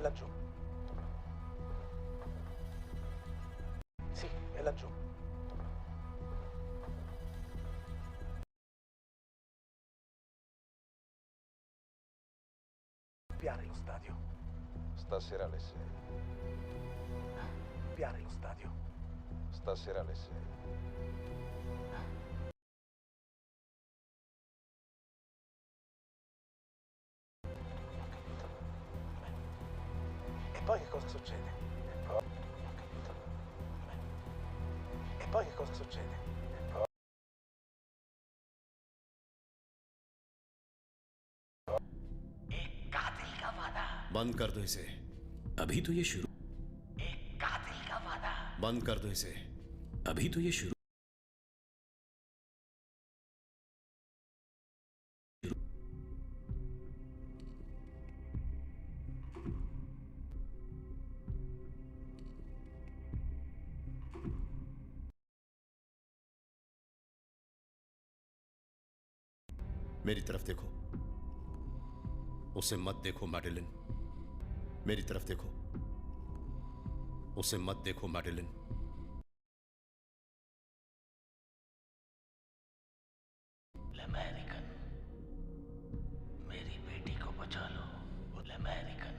è laggiù. Sì, è laggiù. Piare lo stadio. Stasera alle 6. Piare lo stadio. Stasera alle 6. E poi che cosa succede? E poi che cosa succede? एक कातिल का वादा, बंद कर दो इसे। अभी तो ये शुरू। एक कातिल का वादा, बंद कर दो इसे। अभी तो ये शुरू। मेरी तरफ देखो। उसे मत देखो मैडेलिन। मेरी तरफ देखो। उसे मत देखो मैडेलिन। अमेरिकन, मेरी बेटी को बचा लो। अमेरिकन,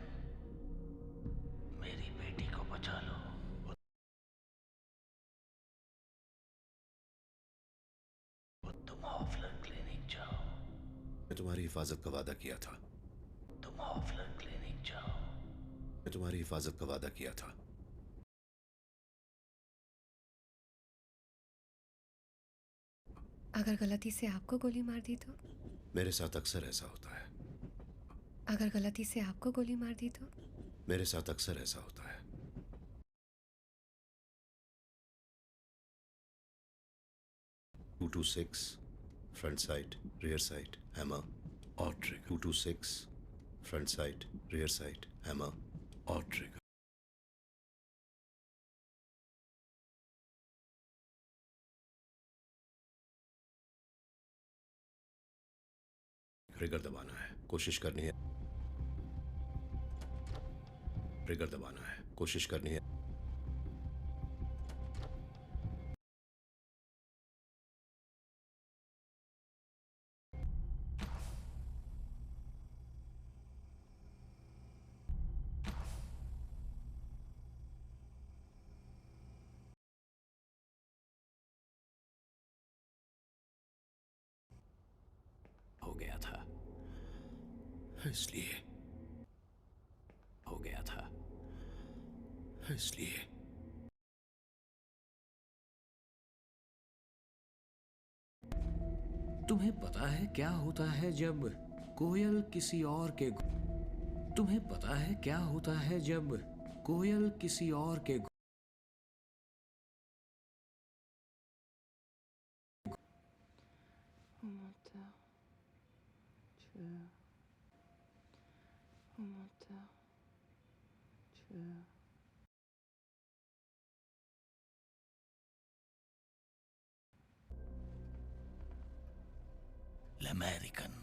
मेरी बेटी को बचा लो। तुम हॉफलर क्लिनिक जाओ। मैं तुम्हारी हिफाजत का वादा किया था। तुम हॉफलर क्लिनिक जाओ। मैं तुम्हारी हिफाजत का वादा किया था। अगर गलती से आपको गोली मार दी तो? मेरे साथ अक्सर ऐसा होता है। अगर गलती से आपको गोली मार दी तो? मेरे साथ अक्सर ऐसा होता है। 226 front side rear side hammer और trigger. 226 front side rear side hammer और ट्रिगर। ट्रिगर दबाना है, कोशिश करनी है। ट्रिगर दबाना है, कोशिश करनी है। हो गया था, इसलिए हो गया था। इसलिए तुम्हें पता है क्या होता है जब कोयल किसी और के तुम्हें पता है क्या होता है जब कोयल किसी और के अमेरिकन,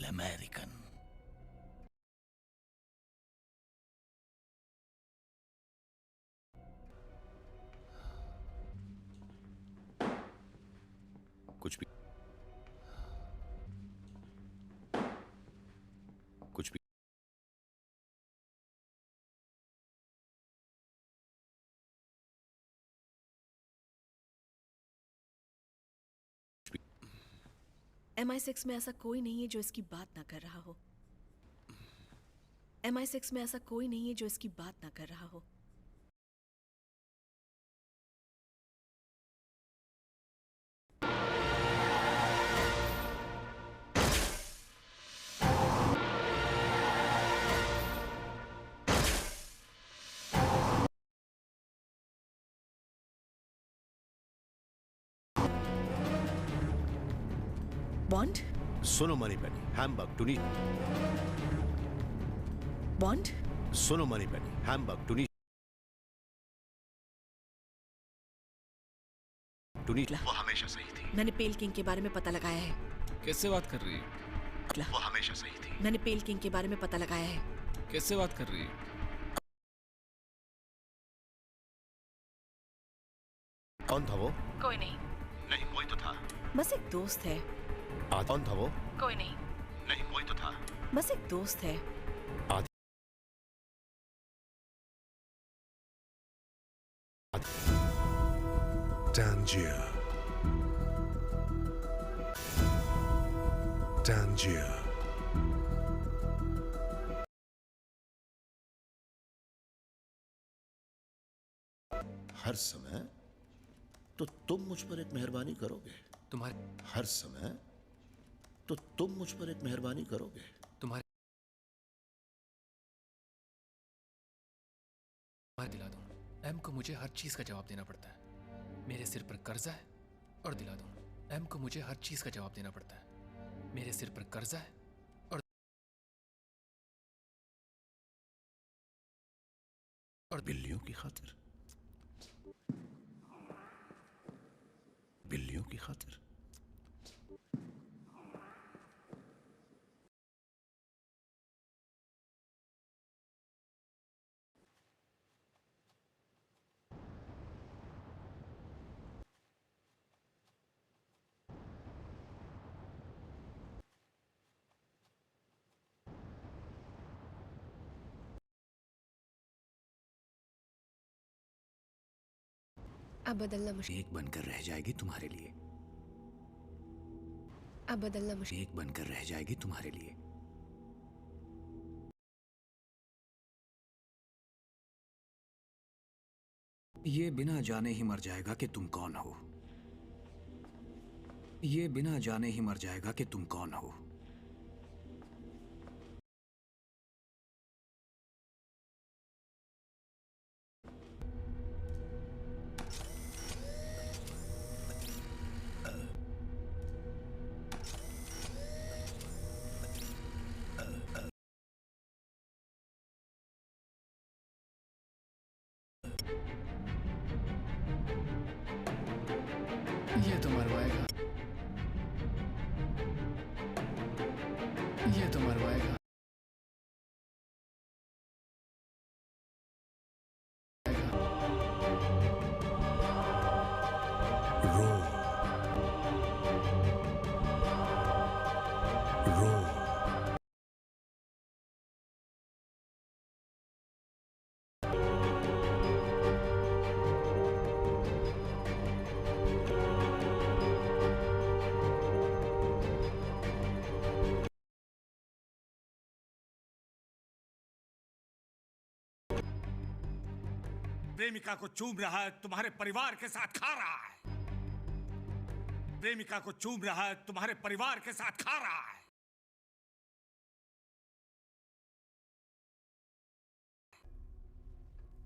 अमेरिकन, कुछ भी कुछ भी MI6 में ऐसा कोई नहीं है जो इसकी बात ना कर रहा हो। MI6 में ऐसा कोई नहीं है जो इसकी बात ना कर रहा हो। बॉन्ड? सुनो मनी पेनी, हैमबर्ग टूनी। बॉन्ड? सुनो मनी पेनी, हैमबर्ग टूनी। टूनी वो हमेशा सही थी। मैंने पेल किंग के बारे में पता लगाया है। कैसे बात कर रही है? निकला। वो हमेशा सही थी। मैंने पेल किंग के बारे में पता लगाया है। किससे बात कर रही है? कौन था वो? कोई नहीं, नहीं, कोई तो था। बस एक दोस्त है। कौन था वो? कोई नहीं, नहीं, कोई तो था। बस एक दोस्त है। Tangier. Tangier. हर समय तो तुम मुझ पर एक मेहरबानी करोगे। तुम्हारे हर समय तो तुम मुझ पर एक मेहरबानी करोगे। तुम्हारे दिला दूं। एम को मुझे हर चीज का जवाब देना पड़ता है। मेरे सिर पर कर्जा है और दिला दूं। एम को मुझे हर चीज का जवाब देना पड़ता है। मेरे सिर पर कर्जा है और बिल्लियों की खातिर, बिल्लियों की खातिर। अब बदलना मुश्किल, एक बनकर रह जाएगी तुम्हारे लिए। अब बदलना मुश्किल। एक बनकर रह जाएगी तुम्हारे लिए। ये बिना जाने ही मर जाएगा कि तुम कौन हो। ये बिना जाने ही मर जाएगा कि तुम कौन हो। ये तो मरवाएगा, ये तो मरवाएगा। Roar. Roar. प्रेमिका को चूम रहा है, तुम्हारे परिवार के साथ खा रहा है। प्रेमिका को चूम रहा है, तुम्हारे परिवार के साथ खा रहा है।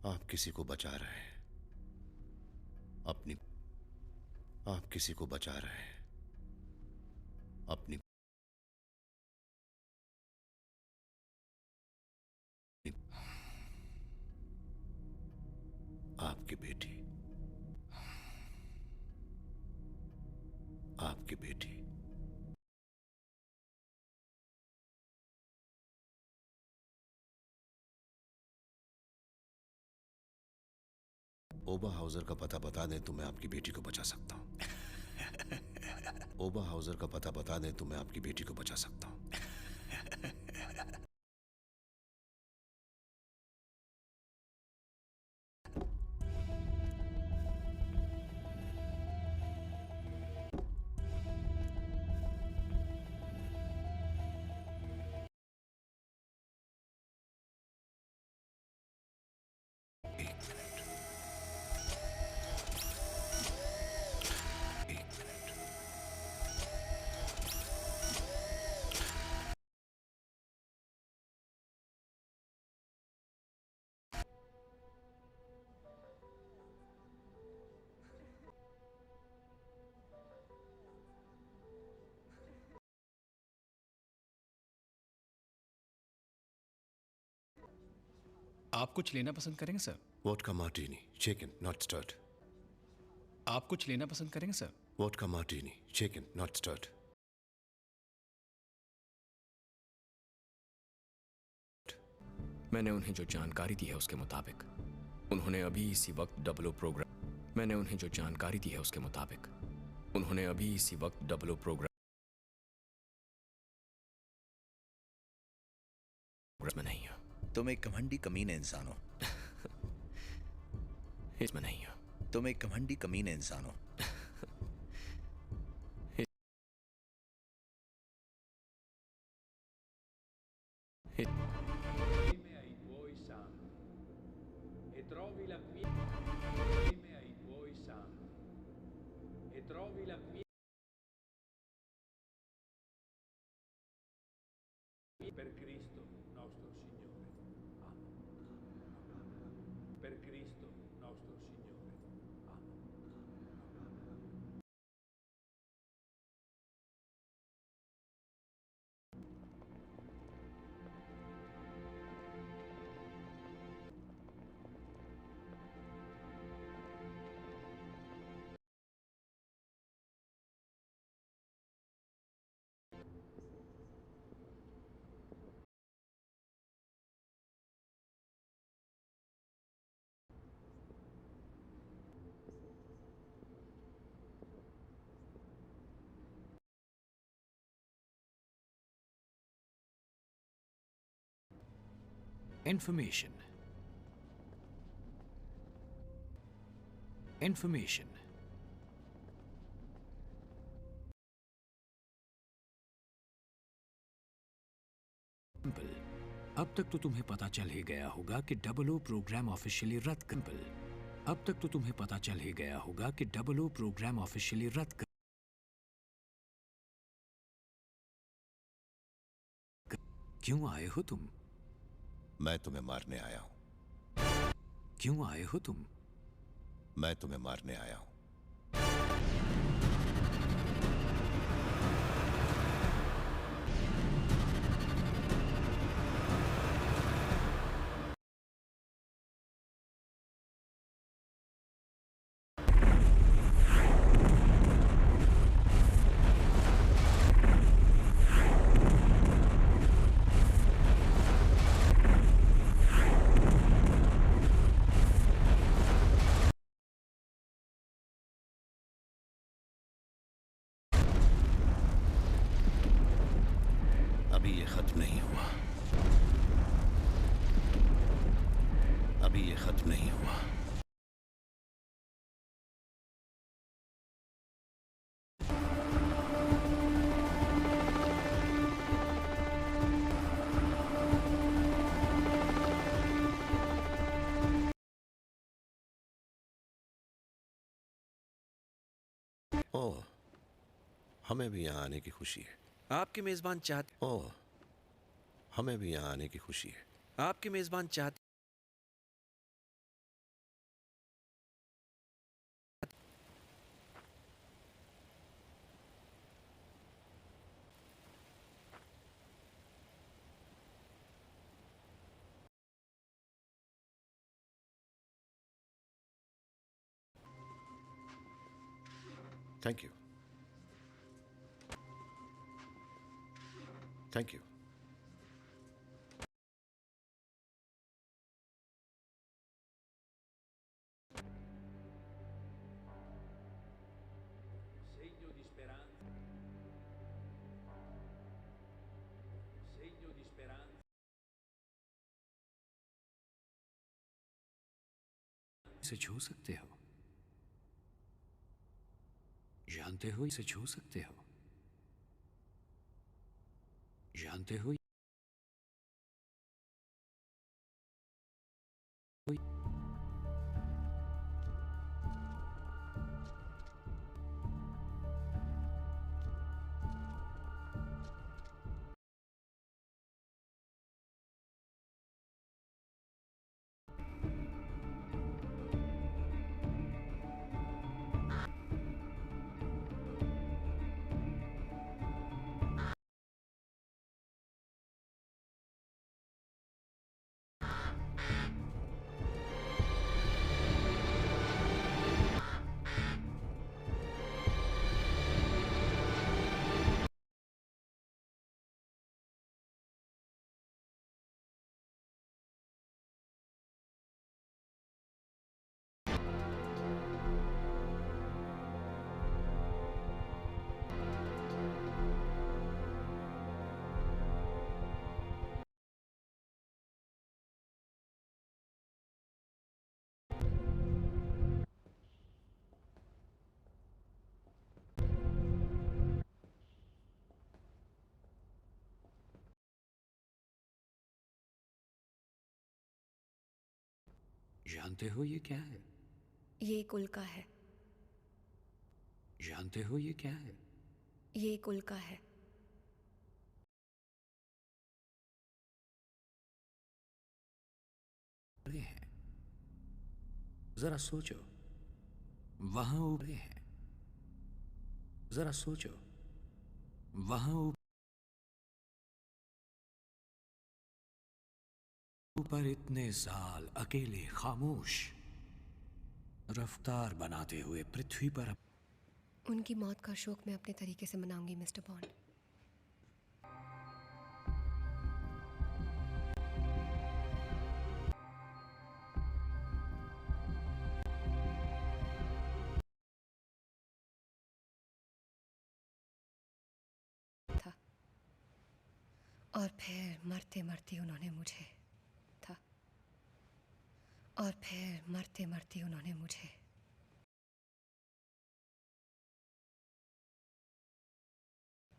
आप किसी को बचा रहे हैं। आप किसी को बचा रहे हैं। अपनी आपकी बेटी, आपकी बेटी। ओबा हाउजर का पता बता दें तो मैं आपकी बेटी को बचा सकता हूं। ओबा हाउजर का पता बता दें तो मैं आपकी बेटी को बचा सकता हूं। आप कुछ लेना पसंद करेंगे sir? Vodka Martini, shaken, not stirred. आप कुछ लेना पसंद करेंगे sir? Vodka Martini, shaken, not stirred. मैंने उन्हें जो जानकारी दी है उसके मुताबिक उन्होंने अभी इसी वक्त डबल ओ प्रोग्राम मैंने उन्हें जो जानकारी दी है उसके मुताबिक उन्होंने अभी इसी वक्त डबल ओ प्रोग्राम में नहीं हो। तुम एक घमंडी कमीने इंसान हो। इसमें नहीं हो। तुम एक घमंडी कमीने इंसान हो। Per Cristo nostro Signore. Amen. Per Cristo nostro Signore. Amen. Information. Information. अब तक तो तुम्हें पता चल ही गया होगा कि डबल ओ प्रोग्राम ऑफिशियली रद्द कर अब तक तो तुम्हें पता चल ही गया होगा कि डबल ओ प्रोग्राम ऑफिशियली रद्द कर क्यों आए हो तुम? मैं तुम्हें मारने आया हूं। क्यों आए हो तुम? मैं तुम्हें मारने आया हूं। अभी ये खत्म नहीं हुआ। अभी ये खत्म नहीं हुआ। ओह, हमें भी यहाँ आने की खुशी है। आपके मेजबान चाहते ओह, हमें भी यहाँ आने की खुशी है। आपके मेजबान चाहते Thank you. Thank you. Segno di speranza. Segno di speranza. इसे छू सकते हो? जानते हो इसे छू सकते हो? जानते हो जानते हो ये क्या है? ये एक उल्का है। जानते हो ये क्या है? ये एक उल्का है। उड़े हैं। जरा सोचो, वहां उड़े हैं। जरा सोचो, वहां ऊपर इतने साल अकेले खामोश रफ्तार बनाते हुए पृथ्वी पर। उनकी मौत का शोक मैं अपने तरीके से मनाऊंगी मिस्टर बॉन्ड। था और फिर मरते मरते उन्होंने मुझे था और फिर मरते मरते उन्होंने मुझे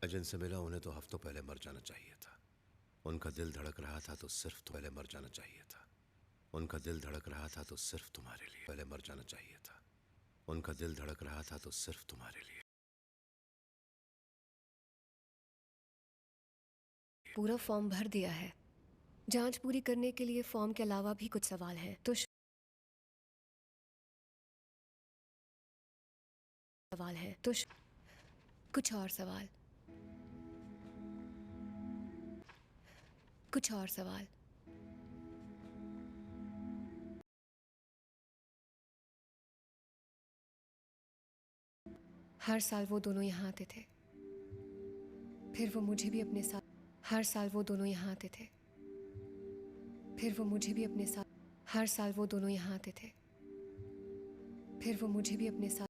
जिनसे मिला उन्हें तो हफ्तों पहले मर जाना चाहिए था। उनका दिल धड़क रहा था तो सिर्फ पहले मर जाना चाहिए था। उनका दिल धड़क रहा था तो सिर्फ तुम्हारे लिए पहले मर जाना चाहिए था। उनका दिल धड़क रहा था तो सिर्फ तुम्हारे लिए। पूरा फॉर्म भर दिया है। जांच पूरी करने के लिए फॉर्म के अलावा भी कुछ सवाल हैं, तो सवाल हैं तो कुछ और सवाल, कुछ और सवाल। हर साल वो दोनों यहाँ आते थे, फिर वो मुझे भी अपने साथ। हर साल वो दोनों यहाँ आते थे, फिर वो मुझे भी अपने साथ। हर साल वो दोनों यहाँ आते थे, फिर वो मुझे भी अपने साथ।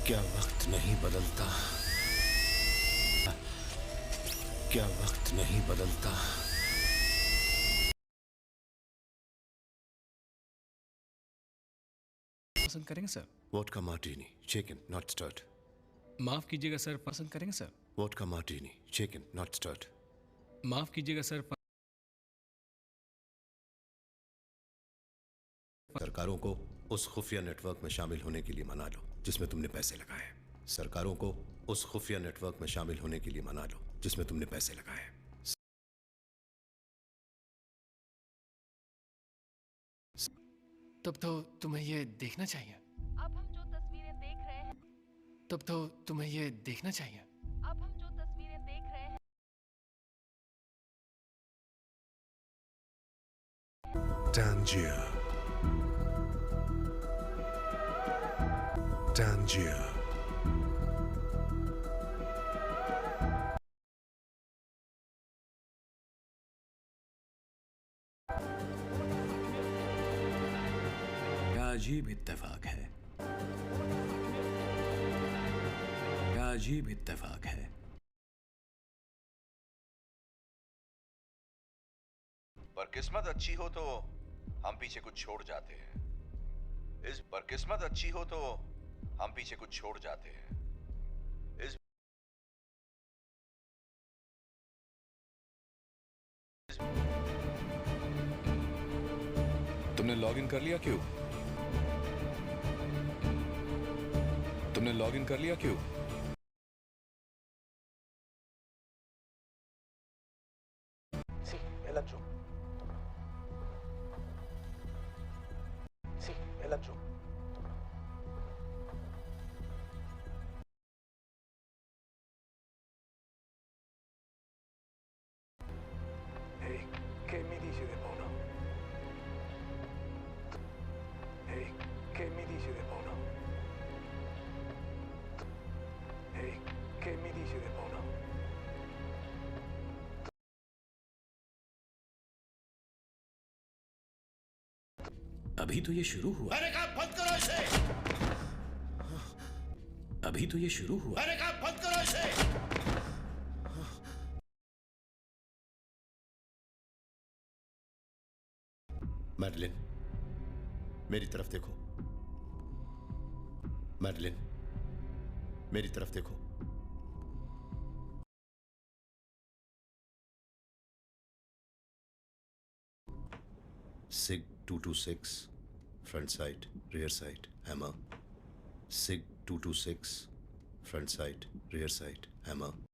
क्या वक्त नहीं बदलता? क्या वक्त नहीं बदलता? पसंद करेंगे sir? Vodka martini, shaken not stirred. माफ कीजिएगा सर, पसंद करेंगे sir? Vodka martini, shaken not stirred. माफ कीजिएगा सर। सरकारों को उस खुफिया नेटवर्क में शामिल होने के लिए मना लो जिसमें तुमने पैसे लगाए। सरकारों को उस खुफिया नेटवर्क में शामिल होने के लिए मना लो जिसमें तुमने पैसे लगाए। तब तो तुम्हें ये देखना चाहिए। अब हम जो तस्वीरें देख रहे हैं। तब तो तुम्हें ये देखना चाहिए। अब हम जो तस्वीरें देख रहे हैं। Tangier. Tangier. क्या अजीब इत्तेफाक है। क्या अजीब इत्तेफाक है। पर किस्मत अच्छी हो तो हम पीछे कुछ छोड़ जाते हैं। इस पर किस्मत अच्छी हो तो हम पीछे कुछ छोड़ जाते हैं। इस तुमने लॉगिन कर लिया क्यों? तुमने लॉगिन कर लिया क्यों? Sì, è laggiù. Sì, è laggiù. Ehi, che mi dici di buono? Ehi, che mi dici di buono? Ehi, दे पाओना। अभी तो ये शुरू हुआ। मैंने कहा बंद करो इसे। अभी तो ये शुरू हुआ। मैंने कहा बंद करो इसे। मैडलिन, मेरी तरफ देखो। मैडलिन, मेरी तरफ देखो। SIG 226 front sight, rear sight, hammer. SIG 226 front sight, rear sight, hammer.